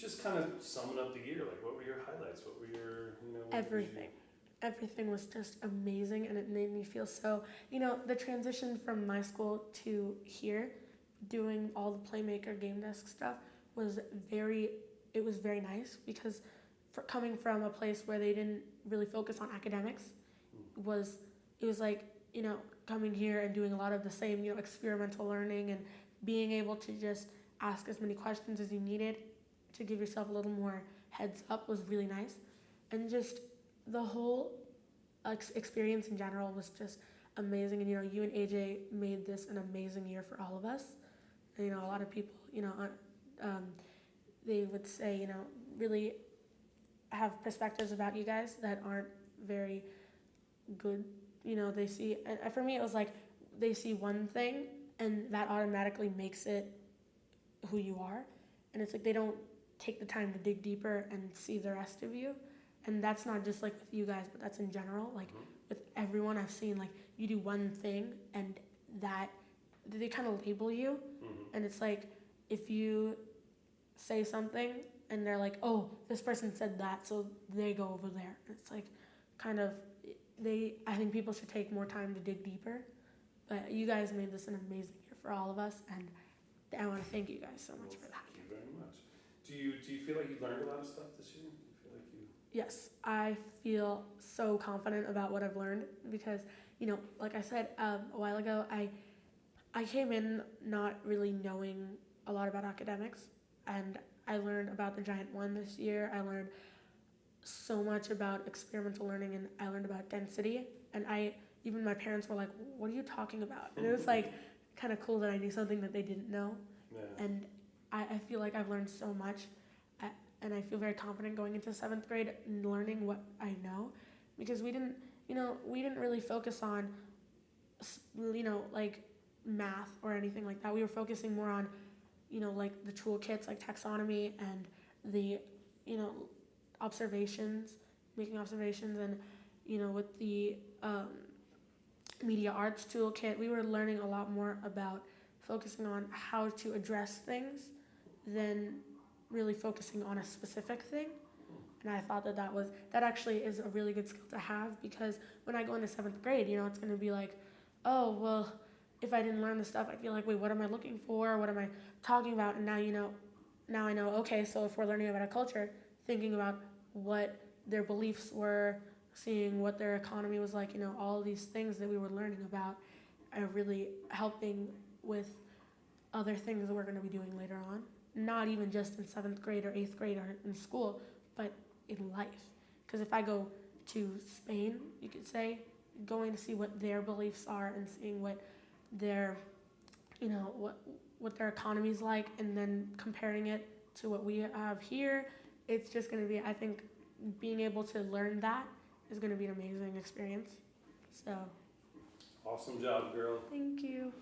just kind of summing up the year, like what were your highlights? What were your, Everything. Everything was just amazing, and it made me feel so, the transition from my school to here, doing all the Playmaker game desk stuff was very, it was very nice because for coming from a place where they didn't really focus on academics was, it was like, coming here and doing a lot of the same, experimental learning and being able to just ask as many questions as you needed to give yourself a little more heads up was really nice. And just the whole experience in general was just amazing. And you and AJ made this an amazing year for all of us. And, a lot of people, they would say, really have perspectives about you guys that aren't very good. They see, and for me, it was like they see one thing and that automatically makes it who you are. And it's like they don't take the time to dig deeper and see the rest of you. And that's not just like with you guys, but that's in general. Like with everyone I've seen, like you do one thing and that they kind of label you. And it's like if you say something and they're like, oh, this person said that, so they go over there. It's like kind of I think people should take more time to dig deeper. But you guys made this an amazing year for all of us, and I want to thank you guys so much for that. Thank you very much. Do you feel like you learned a lot of stuff this year? Do you feel like you? Yes, I feel so confident about what I've learned because, like I said a while ago, I came in not really knowing a lot about academics, and I learned about the Giant One this year. I learned so much about experimental learning, and I learned about density, and even my parents were like, what are you talking about? And it was like kind of cool that I knew something that they didn't know. Yeah. And I feel like I've learned so much, and I feel very confident going into 7th grade and learning what I know, because we didn't really focus on, like math or anything like that. We were focusing more on, like the toolkits like taxonomy and the, observations, making observations, and, with the media arts toolkit, we were learning a lot more about focusing on how to address things than really focusing on a specific thing. And I thought that actually is a really good skill to have, because when I go into 7th grade, it's going to be like, oh, well, if I didn't learn this stuff, I'd feel like, wait, what am I looking for? What am I talking about? And now I know, okay, so if we're learning about a culture, thinking about what their beliefs were, seeing what their economy was like, all these things that we were learning about are really helping with other things that we're going to be doing later on. Not even just in 7th grade or 8th grade or in school, but in life. Because if I go to Spain, you could say, going to see what their beliefs are and seeing what their, what their economy's like, and then comparing it to what we have here, it's just going to be, I think, being able to learn that is going to be an amazing experience. So. Awesome job, girl. Thank you.